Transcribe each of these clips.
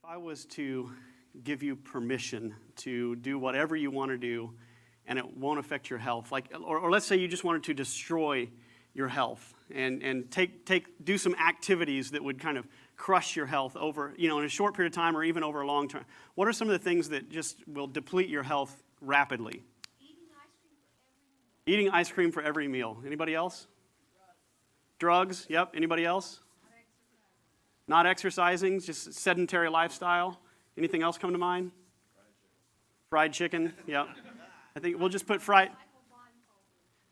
I was to give you permission to do whatever you want to do and it won't affect your health, or let's say you just wanted to destroy your health and do some activities that would kind of crush your health over, in a short period of time or even over a long term. What are some of the things that just will deplete your health rapidly? Eating ice cream for every meal. Anybody else? Drugs. Yep. Anybody else? Not exercising, just sedentary lifestyle. Anything else come to mind? Fried chicken. Yep. I think we'll just put fried.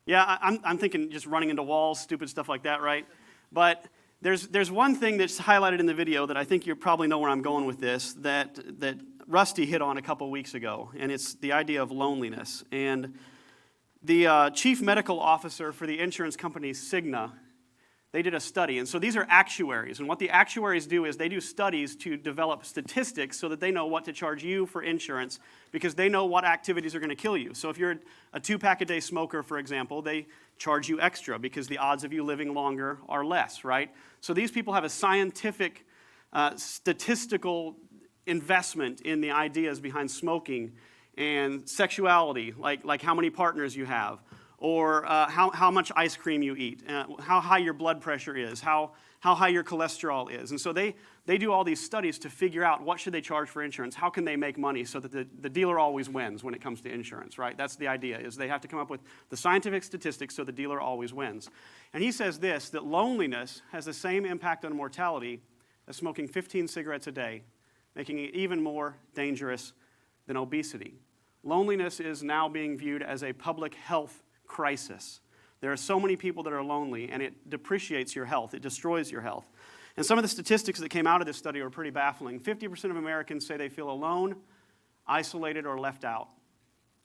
Yeah, I'm thinking just running into walls, stupid stuff like that, right? But there's one thing that's highlighted in the video that I think you probably know where I'm going with this, that Rusty hit on a couple weeks ago, and it's the idea of loneliness. And the chief medical officer for the insurance company Cigna, they did a study. And so these are actuaries. And what the actuaries do is they do studies to develop statistics so that they know what to charge you for insurance because they know what activities are going to kill you. So if you're a 2-pack-a-day smoker, for example, they charge you extra because the odds of you living longer are less, right? So these people have a scientific, statistical investment in the ideas behind smoking and sexuality, like how many partners you have, or how much ice cream you eat, how high your blood pressure is, how high your cholesterol is. And so they do all these studies to figure out what should they charge for insurance, how can they make money so that the dealer always wins when it comes to insurance, right? That's the idea, is they have to come up with the scientific statistics so the dealer always wins. And he says this, that loneliness has the same impact on mortality as smoking 15 cigarettes a day, making it even more dangerous than obesity. Loneliness is now being viewed as a public health crisis. There are so many people that are lonely, and it depreciates your health. It destroys your health. And some of the statistics that came out of this study are pretty baffling. 50% of Americans say they feel alone, isolated, or left out.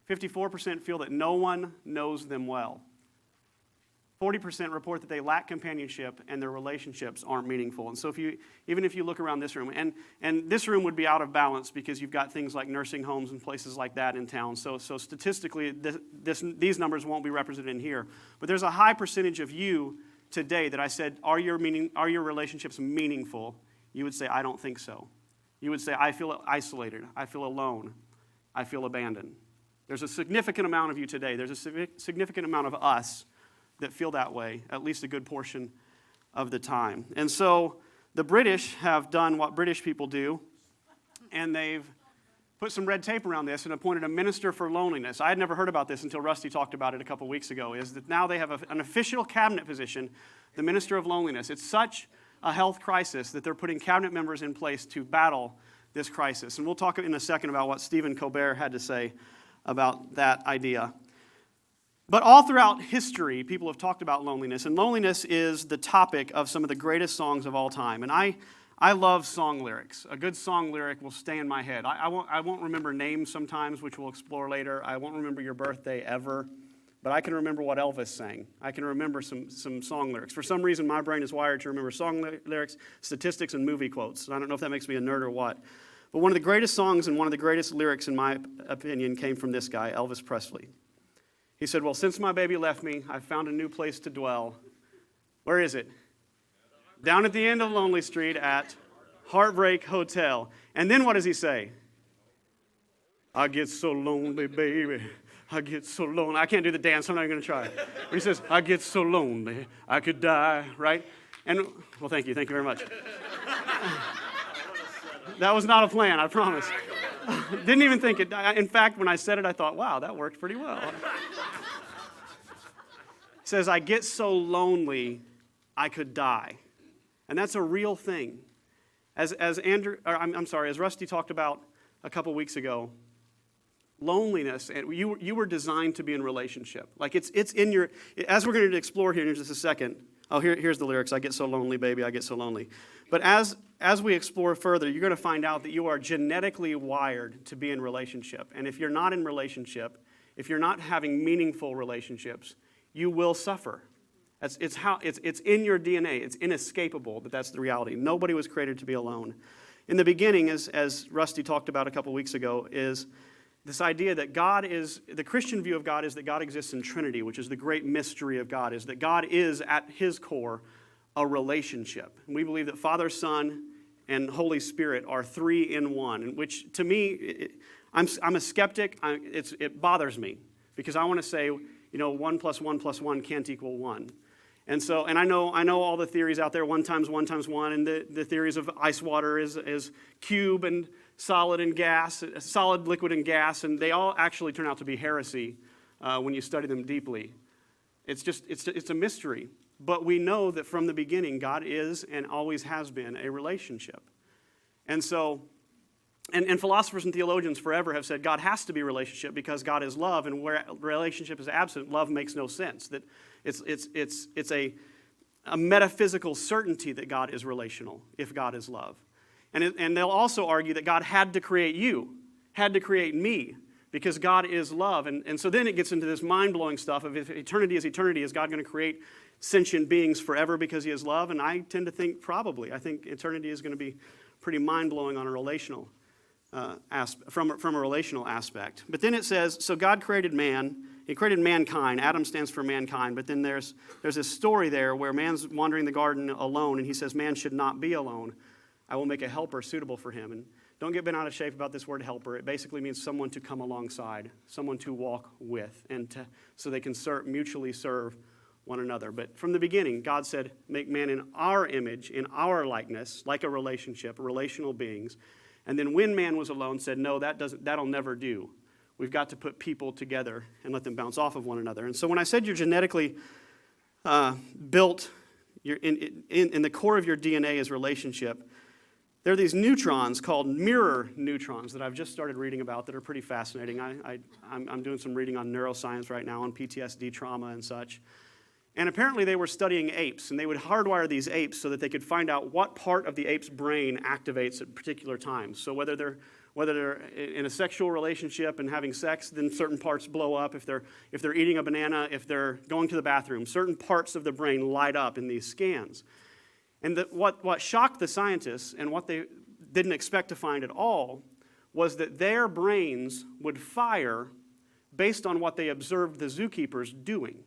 54% feel that no one knows them well. 40% report that they lack companionship and their relationships aren't meaningful. And so even if you look around this room, and this room would be out of balance because you've got things like nursing homes and places like that in town. So statistically, these numbers won't be represented in here. But there's a high percentage of you today that I said, are your relationships meaningful? You would say, I don't think so. You would say, I feel isolated. I feel alone. I feel abandoned. There's a significant amount of you today. There's a significant amount of us that feel that way, at least a good portion of the time. And so the British have done what British people do, and they've put some red tape around this and appointed a minister for loneliness. I had never heard about this until Rusty talked about it a couple weeks ago, is that now they have an official cabinet position, the minister of loneliness. It's such a health crisis that they're putting cabinet members in place to battle this crisis. And we'll talk in a second about what Stephen Colbert had to say about that idea. But all throughout history, people have talked about loneliness, and loneliness is the topic of some of the greatest songs of all time. And I love song lyrics. A good song lyric will stay in my head. I won't remember names sometimes, which we'll explore later. I won't remember your birthday ever, but I can remember what Elvis sang. I can remember some song lyrics. For some reason, my brain is wired to remember song lyrics, statistics, and movie quotes. I don't know if that makes me a nerd or what. But one of the greatest songs and one of the greatest lyrics, in my opinion, came from this guy, Elvis Presley. He said, well, since my baby left me, I've found a new place to dwell. Where is it? Down at the end of Lonely Street at Heartbreak Hotel. And then what does he say? I get so lonely, baby. I get so lonely. I can't do the dance. I'm not even going to try. But he says, I get so lonely, I could die, right? And, well, thank you. Thank you very much. That was not a plan, I promise. Didn't even think it. In fact, when I said it, I thought, wow, that worked pretty well. He says, I get so lonely, I could die. And that's a real thing. As Rusty talked about a couple weeks ago, loneliness, and you were designed to be in relationship. Like it's in your, as we're going to explore here in just a second. Oh, here's the lyrics. I get so lonely, baby, I get so lonely. But as we explore further, you're going to find out that you are genetically wired to be in relationship. And if you're not in relationship, if you're not having meaningful relationships, you will suffer. It's in your DNA. It's inescapable that that's the reality. Nobody was created to be alone. In the beginning, as Rusty talked about a couple weeks ago, is this idea that the Christian view of God is that God exists in Trinity, which is the great mystery of God, is that God is at his core a relationship. And we believe that Father, Son, and Holy Spirit are three in one, which to me, I'm a skeptic. It bothers me because I want to say, 1 + 1 + 1 can't equal 1. And so, and I know all the theories out there, 1 × 1 × 1, and the theories of ice water is cube and solid and gas, solid, liquid, and gas, and they all actually turn out to be heresy when you study them deeply. It's a mystery. But we know that from the beginning, God is and always has been a relationship. And so, and philosophers and theologians forever have said God has to be a relationship because God is love, and where relationship is absent, love makes no sense. That it's a metaphysical certainty that God is relational if God is love. And they'll also argue that God had to create you, had to create me, because God is love. And so then it gets into this mind-blowing stuff of if eternity is eternity, is God going to create sentient beings forever because he is love? And I tend to think probably. I think eternity is going to be pretty mind-blowing on a relational from a relational aspect. But then it says, so God created man. He created mankind. Adam stands for mankind. But then there's this story there where man's wandering the garden alone, and he says man should not be alone. I will make a helper suitable for him. And don't get bent out of shape about this word helper. It basically means someone to come alongside, someone to walk with, and so they can mutually serve one another. But from the beginning, God said, make man in our image, in our likeness, like a relationship, relational beings. And then when man was alone, said, no, that'll never do. We've got to put people together and let them bounce off of one another. And so when I said you're genetically built, you're in the core of your DNA is relationship, there are these neutrons called mirror neutrons that I've just started reading about that are pretty fascinating. I'm doing some reading on neuroscience right now on PTSD trauma and such. And apparently they were studying apes, and they would hardwire these apes so that they could find out what part of the ape's brain activates at particular times. So whether they're in a sexual relationship and having sex, then certain parts blow up. If they're eating a banana, if they're going to the bathroom, certain parts of the brain light up in these scans. And what shocked the scientists, and what they didn't expect to find at all, was that their brains would fire based on what they observed the zookeepers doing.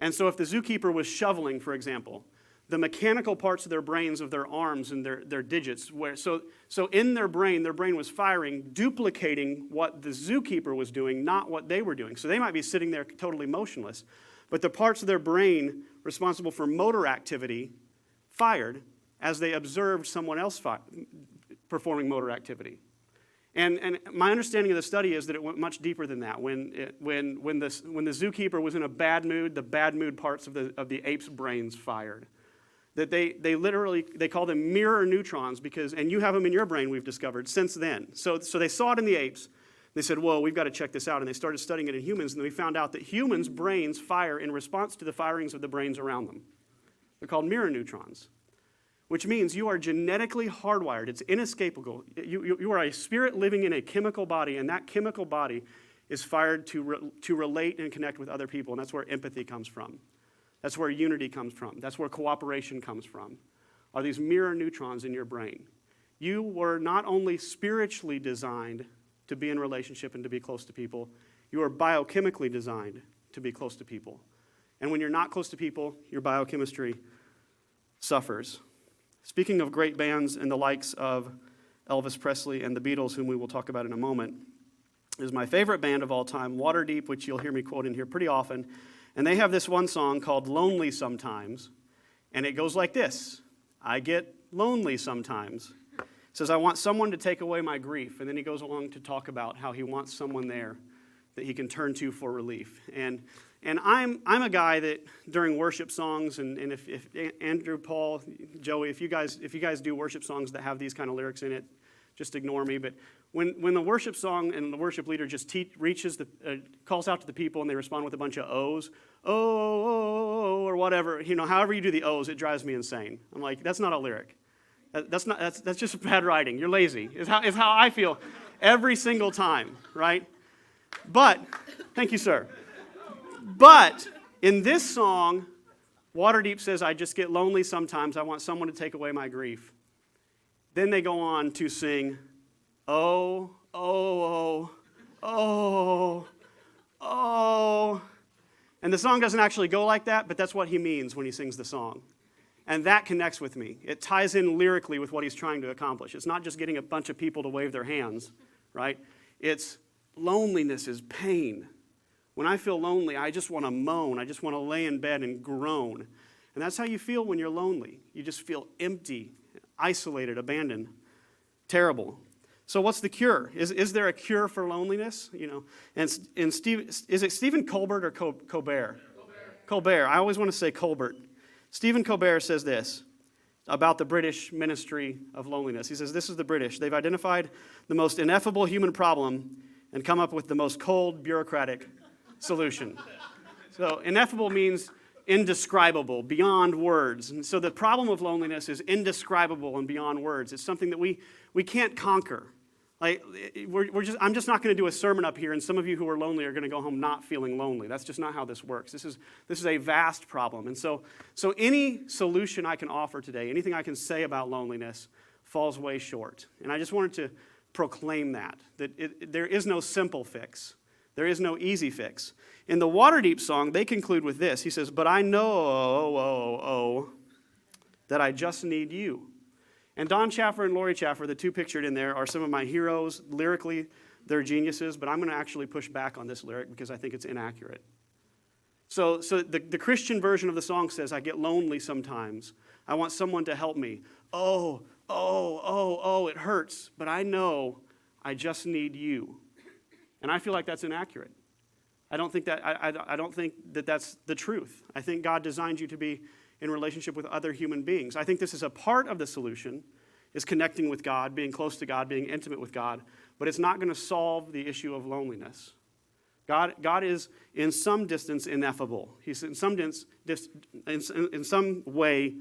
And so if the zookeeper was shoveling, for example, the mechanical parts of their brains, of their arms and their digits, so in their brain was firing, duplicating what the zookeeper was doing, not what they were doing. So they might be sitting there totally motionless, but the parts of their brain responsible for motor activity fired as they observed someone else performing motor activity. And my understanding of the study is that it went much deeper than that. When the zookeeper was in a bad mood, the bad mood parts of the ape's brains fired. That they call them mirror neutrons because, and you have them in your brain, we've discovered since then. So they saw it in the apes. They said, whoa, we've got to check this out. And they started studying it in humans, and we found out that humans' brains fire in response to the firings of the brains around them. They're called mirror neutrons, which means you are genetically hardwired. It's inescapable. You are a spirit living in a chemical body, and that chemical body is fired to relate and connect with other people, and that's where empathy comes from. That's where unity comes from. That's where cooperation comes from, are these mirror neutrons in your brain. You were not only spiritually designed to be in relationship and to be close to people, you are biochemically designed to be close to people. And when you're not close to people, your biochemistry suffers. Speaking of great bands and the likes of Elvis Presley and the Beatles, whom we will talk about in a moment, is my favorite band of all time, Waterdeep, which you'll hear me quote in here pretty often. And they have this one song called Lonely Sometimes, and it goes like this. I get lonely sometimes. It says, I want someone to take away my grief. And then he goes along to talk about how he wants someone there that he can turn to for relief. And I'm a guy that during worship songs, and if Andrew, Paul, Joey, if you guys do worship songs that have these kind of lyrics in it, just ignore me. But when the worship song and the worship leader just calls out to the people and they respond with a bunch of O's, oh, or whatever, however you do the O's, it drives me insane. I'm like, that's not a lyric. That's just bad writing. You're lazy. Is how I feel every single time, right? But thank you, sir. But in this song, Waterdeep says, I just get lonely sometimes. I want someone to take away my grief. Then they go on to sing, oh, oh, oh, oh, oh. And the song doesn't actually go like that, but that's what he means when he sings the song. And that connects with me. It ties in lyrically with what he's trying to accomplish. It's not just getting a bunch of people to wave their hands, right? It's loneliness is pain. When I feel lonely, I just want to moan. I just want to lay in bed and groan. And that's how you feel when you're lonely. You just feel empty, isolated, abandoned, terrible. So what's the cure? Is there a cure for loneliness? And Steve, is it Stephen Colbert or Colbert? Colbert. I always want to say Colbert. Stephen Colbert says this about the British ministry of loneliness. He says, this is the British. They've identified the most ineffable human problem and come up with the most cold, bureaucratic solution. So ineffable means indescribable, beyond words. And so the problem of loneliness is indescribable and beyond words. It's something that we can't conquer. Like I'm just not going to do a sermon up here, and some of you who are lonely are going to go home not feeling lonely. That's just not how this works. This is a vast problem, and so any solution I can offer today, anything I can say about loneliness, falls way short. And I just wanted to proclaim that there is no simple fix, there is no easy fix. In the Waterdeep song, they conclude with this. He says, "But I know that I just need you." And Don Chaffer and Lori Chaffer, the two pictured in there, are some of my heroes. Lyrically, they're geniuses, but I'm going to actually push back on this lyric because I think it's inaccurate. So the Christian version of the song says, I get lonely sometimes. I want someone to help me. Oh, it hurts, but I know I just need you. And I feel like that's inaccurate. I don't think that that's the truth. I think God designed you to be in relationship with other human beings. I think this is a part of the solution, is connecting with God, being close to God, being intimate with God, but it's not going to solve the issue of loneliness. God is in some distance ineffable. He's in some way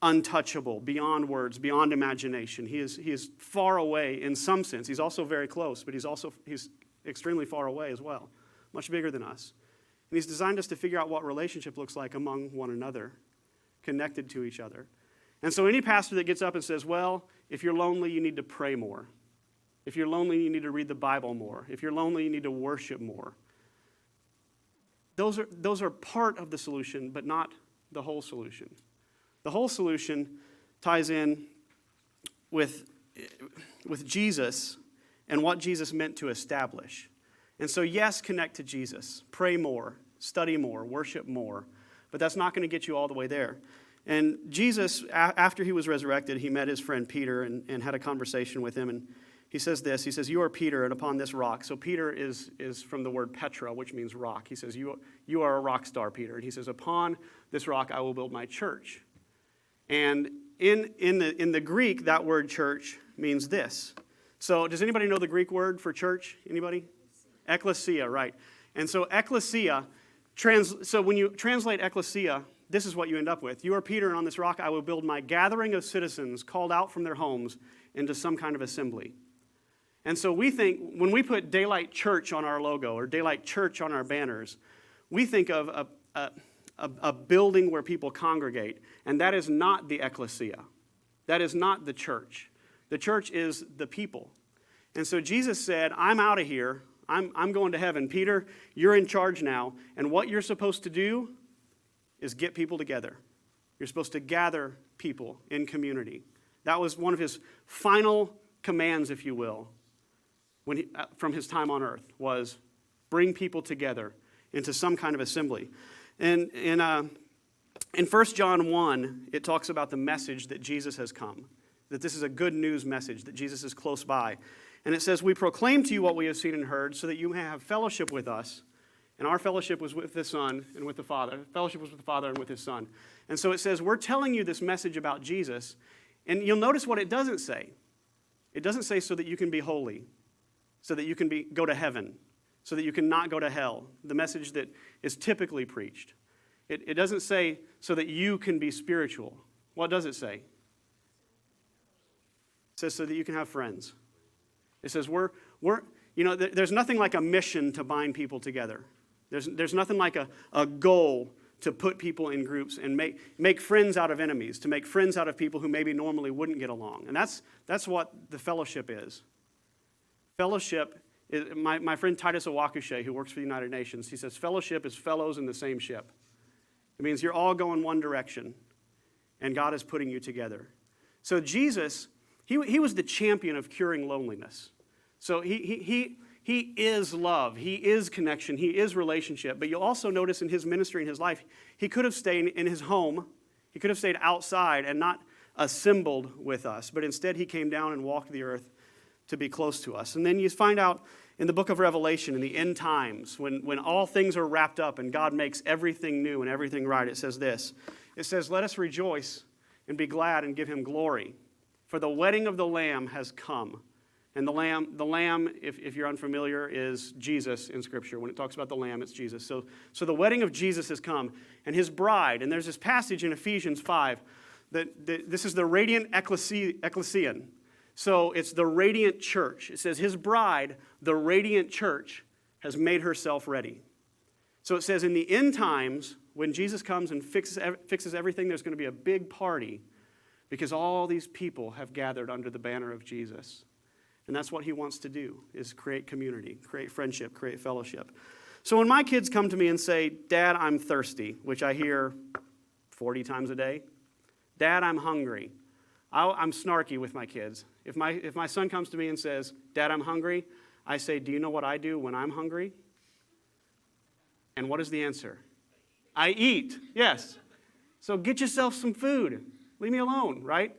untouchable, beyond words, beyond imagination. He is far away in some sense. He's also very close, but he's extremely far away as well, much bigger than us. And he's designed us to figure out what relationship looks like among one another, connected to each other. And so any pastor that gets up and says, well, if you're lonely, you need to pray more. If you're lonely, you need to read the Bible more. If you're lonely, you need to worship more. Those are part of the solution, but not the whole solution. The whole solution ties in with Jesus and what Jesus meant to establish. And so yes, connect to Jesus. Pray more, study more, worship more. But that's not going to get you all the way there. And Jesus, after he was resurrected, he met his friend Peter and had a conversation with him. And he says this, he says, you are Peter, and upon this rock. So Peter is from the word Petra, which means rock. He says, you are a rock star, Peter. And he says, upon this rock I will build my church. And in the Greek, that word church means this. So does anybody know the Greek word for church? Anybody? Ecclesia, right. And so ecclesia, so when you translate ecclesia, this is what you end up with. You are Peter, and on this rock I will build my gathering of citizens called out from their homes into some kind of assembly. And so we think, when we put Daylight Church on our logo or Daylight Church on our banners, we think of a building where people congregate, and that is not the ecclesia. That is not the church. The church is the people. And so Jesus said, I'm out of here. I'm going to heaven. Peter, you're in charge now. And what you're supposed to do is get people together. You're supposed to gather people in community. That was one of his final commands, if you will, from his time on earth, was bring people together into some kind of assembly. And in 1 John 1, it talks about the message that Jesus has come, that this is a good news message, that Jesus is close by. And it says, we proclaim to you what we have seen and heard so that you may have fellowship with us. And our fellowship was with the Son and with the Father. Fellowship was with the Father and with his Son. And so it says, we're telling you this message about Jesus. And you'll notice what it doesn't say. It doesn't say so that you can be holy, so that you can go to heaven, so that you can not go to hell, the message that is typically preached. It doesn't say so that you can be spiritual. What does it say? It says so that you can have friends. It says there's nothing like a mission to bind people together. There's nothing like a goal to put people in groups and make friends out of enemies, to make friends out of people who maybe normally wouldn't get along. And that's what the fellowship is. Fellowship is, my friend Titus Owakushe, who works for the United Nations, he says fellowship is fellows in the same ship. It means you're all going one direction. and God is putting you together. So Jesus, he was the champion of curing loneliness. So he is love. He is connection. He is relationship. But you'll also notice in his ministry and his life, he could have stayed in his home. He could have stayed outside and not assembled with us. But instead, he came down and walked the earth to be close to us. And then you find out in the book of Revelation, in the end times, when all things are wrapped up and God makes everything new and everything right, it says this. It says, let us rejoice and be glad and give him glory. For the wedding of the Lamb has come. And the lamb, if you're unfamiliar, is Jesus in Scripture. When it talks about the lamb, it's Jesus. So the wedding of Jesus has come, and his bride, and there's this passage in Ephesians 5, that this is the radiant ecclesian. So it's the radiant church. It says his bride, the radiant church, has made herself ready. So it says in the end times, when Jesus comes and fixes everything, there's going to be a big party because all these people have gathered under the banner of Jesus. And that's what he wants to do, is create community, create friendship, create fellowship. So when my kids come to me and say, Dad, I'm thirsty, which I hear 40 times a day. Dad, I'm hungry. I'm snarky with my kids. If my son comes to me and says, Dad, I'm hungry, I say, do you know what I do when I'm hungry? And what is the answer? I eat, yes. So get yourself some food. Leave me alone, right?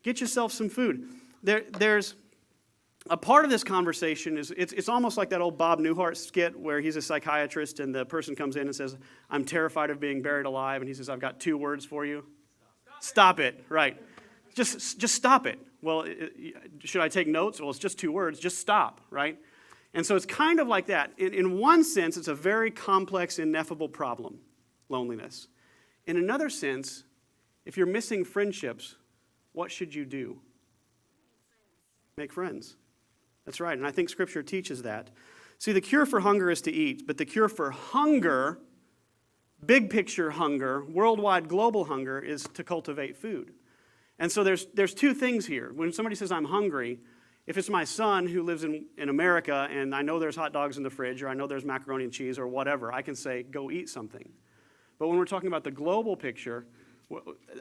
Get yourself some food. There's a part of this conversation is it's almost like that old Bob Newhart skit where he's a psychiatrist and the person comes in and says, I'm terrified of being buried alive. And he says, I've got 2 words for you. Stop it, right. Just stop it. Well, should I take notes? Well, it's just 2 words. Just stop, right? And so it's kind of like that. In one sense, it's a very complex, ineffable problem, loneliness. In another sense, if you're missing friendships, what should you do? Make friends. That's right, and I think Scripture teaches that. See, the cure for hunger is to eat, but the cure for hunger, big picture hunger, worldwide global hunger, is to cultivate food. And so there's 2 things here. When somebody says, I'm hungry, if it's my son who lives in America and I know there's hot dogs in the fridge or I know there's macaroni and cheese or whatever, I can say, go eat something. But when we're talking about the global picture,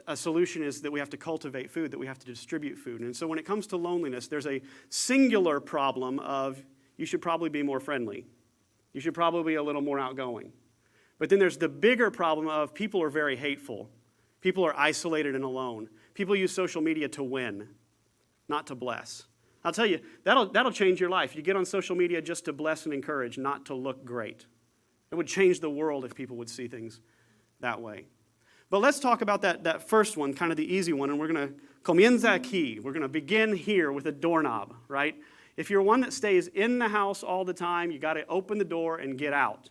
a solution is that we have to cultivate food, that we have to distribute food. And so when it comes to loneliness, there's a singular problem of you should probably be more friendly. You should probably be a little more outgoing. But then there's the bigger problem of people are very hateful. People are isolated and alone. People use social media to win, not to bless. I'll tell you, that'll change your life. You get on social media just to bless and encourage, not to look great. It would change the world if people would see things that way. But let's talk about that first one, kind of the easy one, and we're going to comienza aquí. We're going to begin here with a doorknob, right? If you're one that stays in the house all the time, you got to open the door and get out.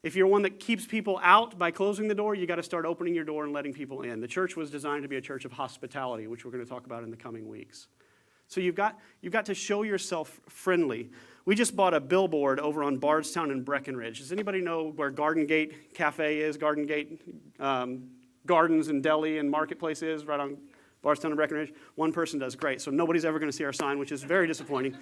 If you're one that keeps people out by closing the door, you got to start opening your door and letting people in. The church was designed to be a church of hospitality, which we're going to talk about in the coming weeks. So you've got to show yourself friendly. We just bought a billboard over on Bardstown and Breckenridge. Does anybody know where Garden Gate Cafe is? Garden Gate Gardens and Deli and Marketplace is right on Bardstown and Breckenridge? One person does, great. So nobody's ever going to see our sign, which is very disappointing.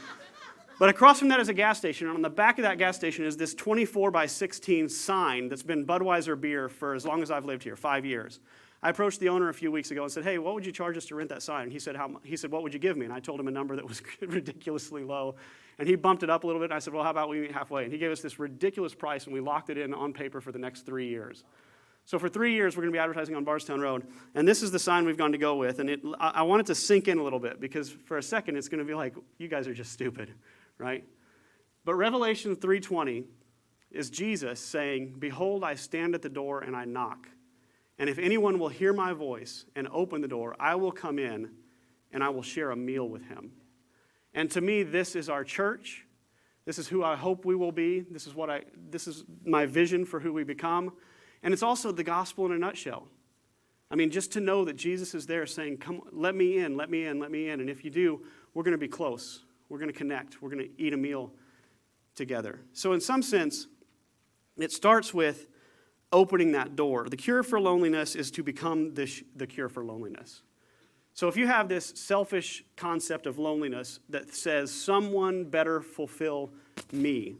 But across from that is a gas station, and on the back of that gas station is this 24 by 16 sign that's been Budweiser beer for as long as I've lived here, 5 years. I approached the owner a few weeks ago and said, hey, what would you charge us to rent that sign? And he said, what would you give me? And I told him a number that was ridiculously low. And he bumped it up a little bit, and I said, well, how about we meet halfway? And he gave us this ridiculous price, and we locked it in on paper for the next 3 years. So for 3 years, we're going to be advertising on Bardstown Road. And this is the sign we've gone to go with. And I want it to sink in a little bit, because for a second, it's going to be like, you guys are just stupid, right? But Revelation 3:20 is Jesus saying, behold, I stand at the door and I knock. And if anyone will hear my voice and open the door, I will come in and I will share a meal with him. And to me, this is our church. This is who I hope we will be. This is my vision for who we become. And it's also the gospel in a nutshell. I mean, just to know that Jesus is there saying, come, let me in, let me in, let me in. And if you do, we're going to be close. We're going to connect. We're going to eat a meal together. So in some sense, it starts with opening that door. The cure for loneliness is to become the cure for loneliness. So if you have this selfish concept of loneliness that says someone better fulfill me,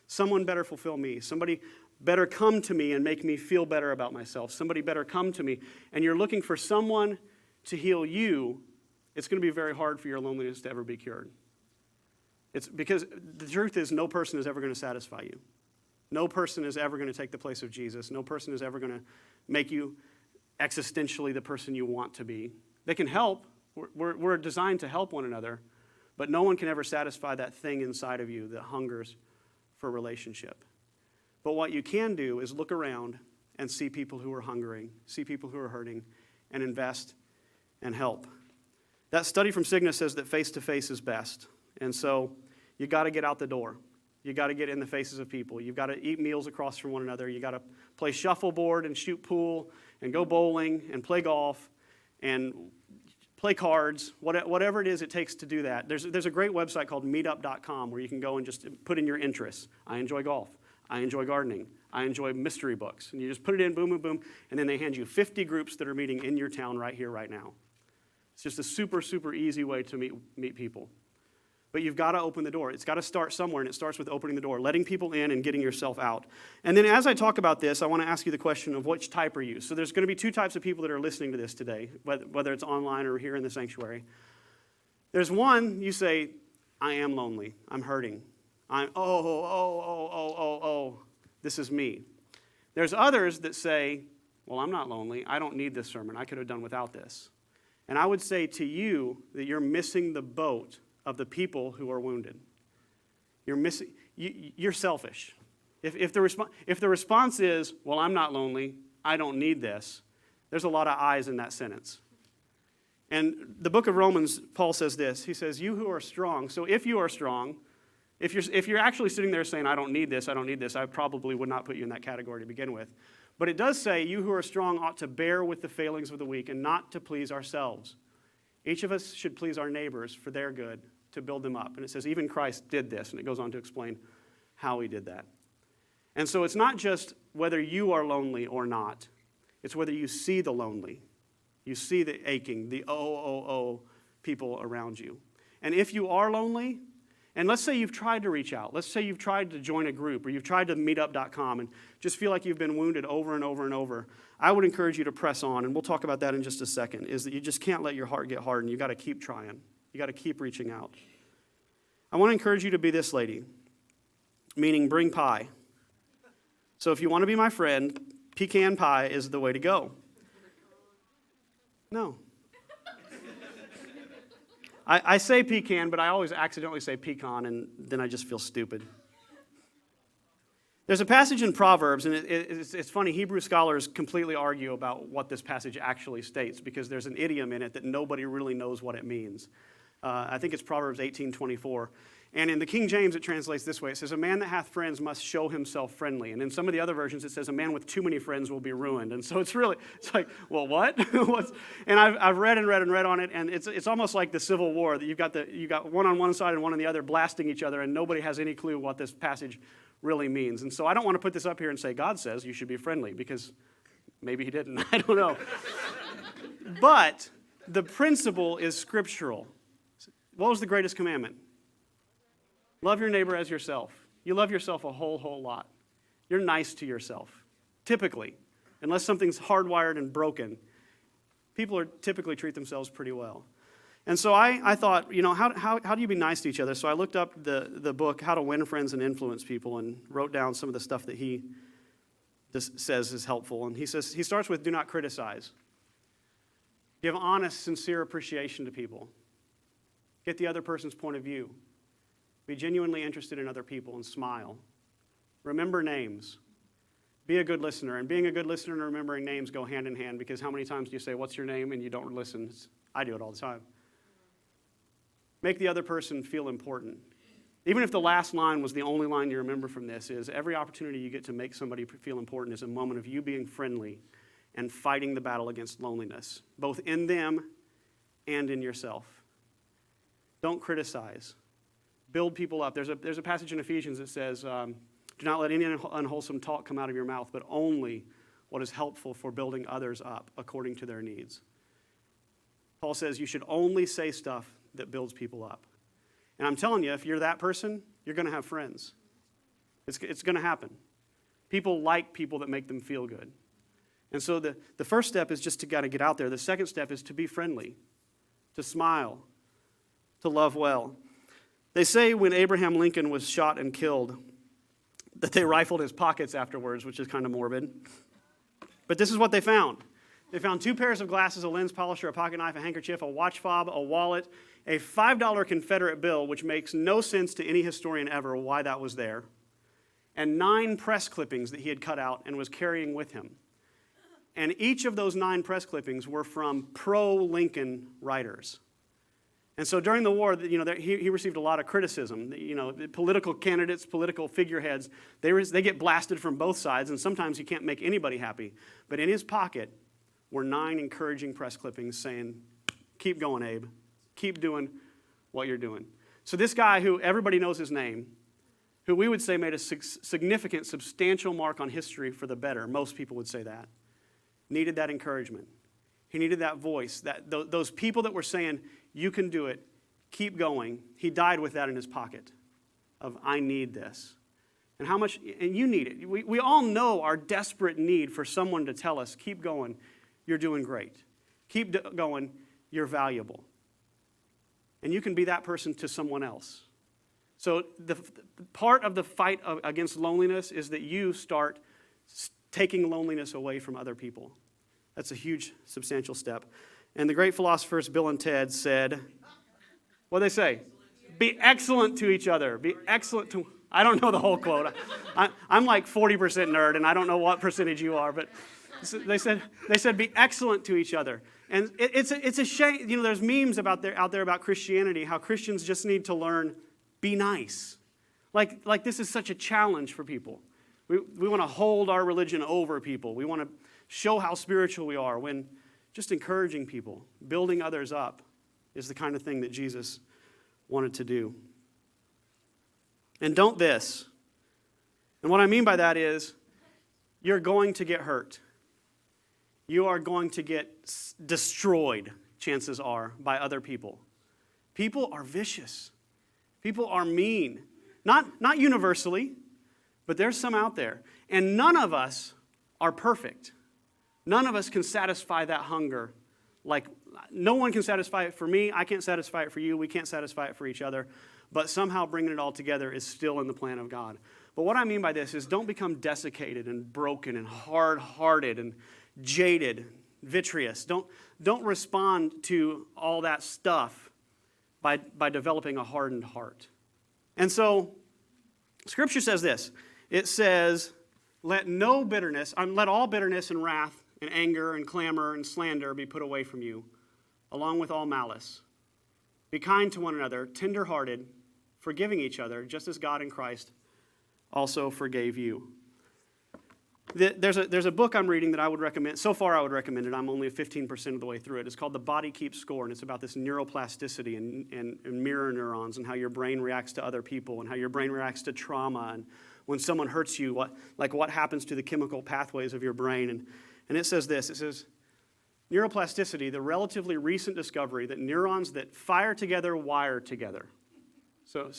somebody, better come to me and make me feel better about myself. Somebody better come to me. And you're looking for someone to heal you, it's going to be very hard for your loneliness to ever be cured. It's because the truth is no person is ever going to satisfy you. No person is ever going to take the place of Jesus. No person is ever going to make you existentially the person you want to be. They can help. We're designed to help one another, but no one can ever satisfy that thing inside of you that hungers for relationship. But what you can do is look around and see people who are hungering, see people who are hurting, and invest and help. That study from Cigna says that face-to-face is best. And so you got to get out the door. You got to get in the faces of people. You've got to eat meals across from one another. You got to play shuffleboard and shoot pool and go bowling and play golf and play cards, whatever it is it takes to do that. There's a great website called meetup.com where you can go and just put in your interests. I enjoy golf. I enjoy gardening. I enjoy mystery books. And you just put it in, boom, boom, boom, and then they hand you 50 groups that are meeting in your town right here, right now. It's just a super, super easy way to meet people. But you've got to open the door. It's got to start somewhere, and it starts with opening the door, letting people in and getting yourself out. And then as I talk about this, I want to ask you the question of which type are you? So there's going to be two types of people that are listening to this today, whether it's online or here in the sanctuary. There's one, you say, I am lonely. I'm hurting. This is me. There's others that say, well, I'm not lonely. I don't need this sermon. I could have done without this. And I would say to you that you're missing the boat of the people who are wounded. You're selfish. If the response is, well, I'm not lonely, I don't need this, there's a lot of I's in that sentence. And the book of Romans, Paul says this. He says, you who are strong. So if you are strong, if you're actually sitting there saying, I don't need this, I probably would not put you in that category to begin with. But it does say, you who are strong ought to bear with the failings of the weak and not to please ourselves. Each of us should please our neighbors for their good, to build them up. And it says, even Christ did this, and it goes on to explain how he did that. And so it's not just whether you are lonely or not. It's whether you see the lonely. You see the aching, the people around you. And if you are lonely, and let's say you've tried to reach out. Let's say you've tried to join a group, or you've tried to meetup.com and just feel like you've been wounded over and over and over. I would encourage you to press on, and we'll talk about that in just a second, is that you just can't let your heart get hardened. You've got to keep trying. You got to keep reaching out. I want to encourage you to be this lady, meaning bring pie. So if you want to be my friend, pecan pie is the way to go. No. I say pecan, but I always accidentally say pecan, and then I just feel stupid. There's a passage in Proverbs, and it's funny, Hebrew scholars completely argue about what this passage actually states because there's an idiom in it that nobody really knows what it means. I think it's Proverbs 18:24. And in the King James, it translates this way. It says, a man that hath friends must show himself friendly. And in some of the other versions, it says, a man with too many friends will be ruined. And so it's like, well, what? And I've read on it, and it's almost like the Civil War, that you got one on one side and one on the other blasting each other, and nobody has any clue what this passage really means. And so I don't want to put this up here and say, God says you should be friendly, because maybe he didn't. I don't know. But the principle is scriptural. What was the greatest commandment? Love your neighbor as yourself. You love yourself a whole lot. You're nice to yourself. Typically, unless something's hardwired and broken, people typically treat themselves pretty well. And so I thought, how do you be nice to each other? So I looked up the book, How to Win Friends and Influence People, and wrote down some of the stuff that he says is helpful. And he starts with, do not criticize. Give honest, sincere appreciation to people. Get the other person's point of view. Be genuinely interested in other people and smile. Remember names. Be a good listener. And being a good listener and remembering names go hand in hand, because how many times do you say, what's your name, and you don't listen? I do it all the time. Make the other person feel important. Even if the last line was the only line you remember from this, is every opportunity you get to make somebody feel important is a moment of you being friendly and fighting the battle against loneliness, both in them and in yourself. Don't criticize. Build people up. There's a passage in Ephesians that says, do not let any unwholesome talk come out of your mouth, but only what is helpful for building others up according to their needs. Paul says you should only say stuff that builds people up. And I'm telling you, if you're that person, you're going to have friends. It's going to happen. People like people that make them feel good. And so the first step is just to kind of get out there. The second step is to be friendly, to smile, to love well. They say when Abraham Lincoln was shot and killed that they rifled his pockets afterwards, which is kind of morbid. But this is what they found. They found 2 pairs of glasses, a lens polisher, a pocket knife, a handkerchief, a watch fob, a wallet, a $5 Confederate bill, which makes no sense to any historian ever why that was there, and 9 press clippings that he had cut out and was carrying with him. And each of those 9 press clippings were from pro-Lincoln writers. And so during the war, he received a lot of criticism. Political candidates, political figureheads, they get blasted from both sides, and sometimes you can't make anybody happy. But in his pocket were 9 encouraging press clippings saying, keep going, Abe. Keep doing what you're doing. So this guy who everybody knows his name, who we would say made a significant, substantial mark on history for the better, most people would say that, needed that encouragement. He needed that voice, those people that were saying, you can do it, keep going. He died with that in his pocket of, I need this. And how much, and you need it. We all know our desperate need for someone to tell us, keep going, you're doing great. Keep going, you're valuable. And you can be that person to someone else. So the part of the fight against loneliness is that you start taking loneliness away from other people. That's a huge, substantial step. And the great philosophers Bill and Ted said, what do they say? Be excellent to each other. Be excellent to, I don't know the whole quote. I'm like 40% nerd, and I don't know what percentage you are, but they said be excellent to each other. And it's a shame, there's memes out there about Christianity, how Christians just need to learn, be nice. Like this is such a challenge for people. We want to hold our religion over people. We want to show how spiritual we are, when just encouraging people, building others up is the kind of thing that Jesus wanted to do. And don't this. And what I mean by that is you're going to get hurt. You are going to get destroyed, chances are, by other people. People are vicious. People are mean. Not universally, but there's some out there. And none of us are perfect. None of us can satisfy that hunger. Like, no one can satisfy it for me. I can't satisfy it for you. We can't satisfy it for each other. But somehow bringing it all together is still in the plan of God. But what I mean by this is don't become desiccated and broken and hard-hearted and jaded, vitreous. Don't respond to all that stuff by developing a hardened heart. And so, Scripture says this. It says, let all bitterness and wrath and anger and clamor and slander be put away from you, along with all malice. Be kind to one another, tender-hearted, forgiving each other, just as God in Christ also forgave you. There's a book I'm reading that I would recommend. So far, I would recommend it. I'm only 15% of the way through it. It's called The Body Keeps Score, and it's about this neuroplasticity and mirror neurons and how your brain reacts to other people and how your brain reacts to trauma. And when someone hurts you, what happens to the chemical pathways of your brain. And it says this. It says, neuroplasticity, the relatively recent discovery that neurons that fire together wire together. So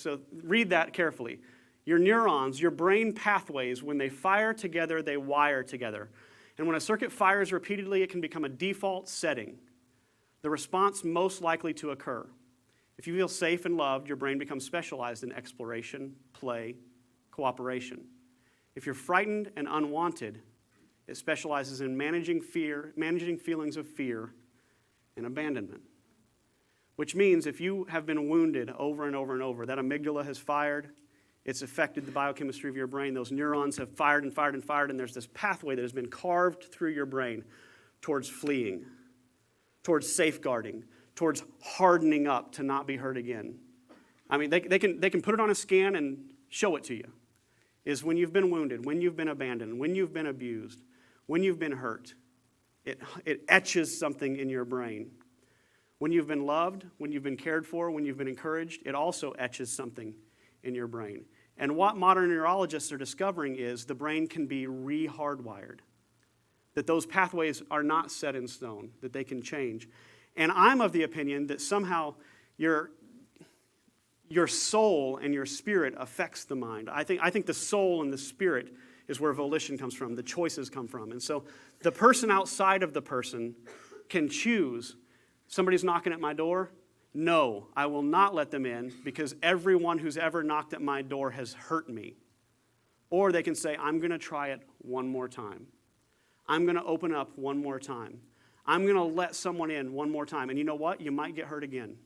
read that carefully. Your neurons, your brain pathways, when they fire together, they wire together. And when a circuit fires repeatedly, it can become a default setting, the response most likely to occur. If you feel safe and loved, your brain becomes specialized in exploration, play, cooperation. If you're frightened and unwanted, it specializes in managing feelings of fear and abandonment. Which means if you have been wounded over and over and over, that amygdala has fired, it's affected the biochemistry of your brain. Those neurons have fired and fired and fired, and there's this pathway that has been carved through your brain towards fleeing, towards safeguarding, towards hardening up to not be hurt again. I mean, they can put it on a scan and show it to you. Is when you've been wounded, when you've been abandoned, when you've been abused, when you've been hurt, it etches something in your brain. When you've been loved, when you've been cared for, when you've been encouraged, it also etches something in your brain. And what modern neurologists are discovering is the brain can be re-hardwired, that those pathways are not set in stone, that they can change. And I'm of the opinion that somehow your soul and your spirit affects the mind. I think the soul and the spirit is where volition comes from, the choices come from. And so the person outside of the person can choose. Somebody's knocking at my door. No, I will not let them in because everyone who's ever knocked at my door has hurt me. Or they can say, I'm going to try it one more time. I'm going to open up one more time. I'm going to let someone in one more time. And you know what? You might get hurt again.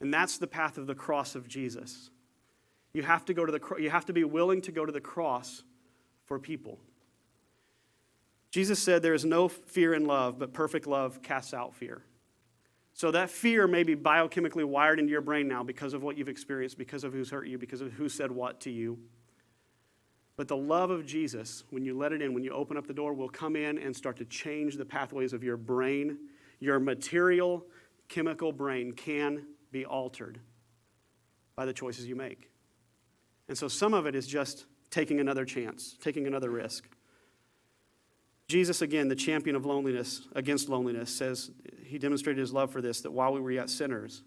And that's the path of the cross of Jesus. You have to be willing to go to the cross for people. Jesus said there is no fear in love, but perfect love casts out fear. So that fear may be biochemically wired into your brain now because of what you've experienced, because of who's hurt you, because of who said what to you. But the love of Jesus, when you let it in, when you open up the door, will come in and start to change the pathways of your brain. Your material, chemical brain can be altered by the choices you make. And so some of it is just taking another chance, taking another risk. Jesus, again, the champion of loneliness, against loneliness, says he demonstrated his love for this, that while we were yet sinners,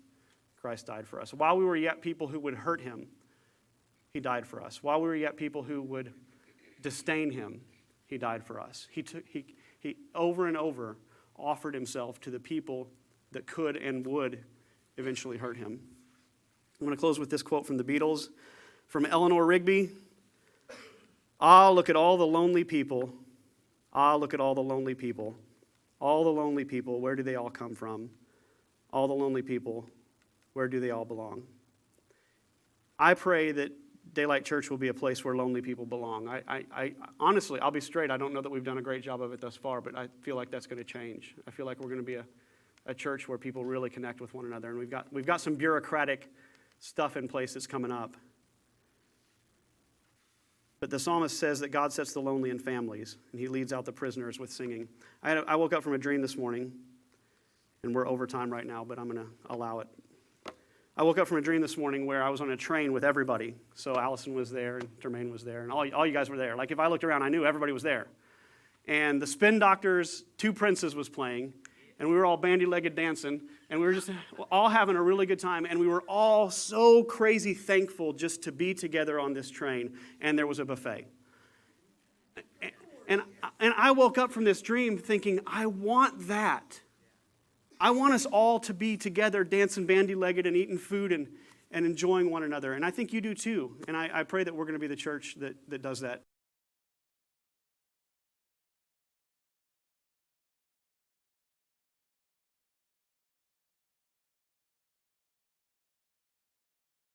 Christ died for us. While we were yet people who would hurt him, he died for us. While we were yet people who would disdain him, he died for us. He over and over offered himself to the people that could and would eventually hurt him. I'm going to close with this quote from the Beatles, from Eleanor Rigby. Ah, look at all the lonely people. Ah, look at all the lonely people. All the lonely people, where do they all come from? All the lonely people, where do they all belong? I pray that Daylight Church will be a place where lonely people belong. I honestly, I'll be straight, I don't know that we've done a great job of it thus far, but I feel like that's going to change. I feel like we're going to be a church where people really connect with one another, and we've got some bureaucratic stuff in place that's coming up. But the psalmist says that God sets the lonely in families, and he leads out the prisoners with singing. I woke up from a dream this morning, and we're over time right now, but I'm going to allow it. I woke up from a dream this morning where I was on a train with everybody. So Allison was there, and Jermaine was there, and all you guys were there. Like, if I looked around, I knew everybody was there. And the Spin Doctors' Two Princes was playing, and we were all bandy-legged dancing, and we were just all having a really good time, and we were all so crazy thankful just to be together on this train, and there was a buffet. And I woke up from this dream thinking, I want that. I want us all to be together dancing bandy-legged and eating food and enjoying one another, and I think you do too, and I pray that we're going to be the church that does that.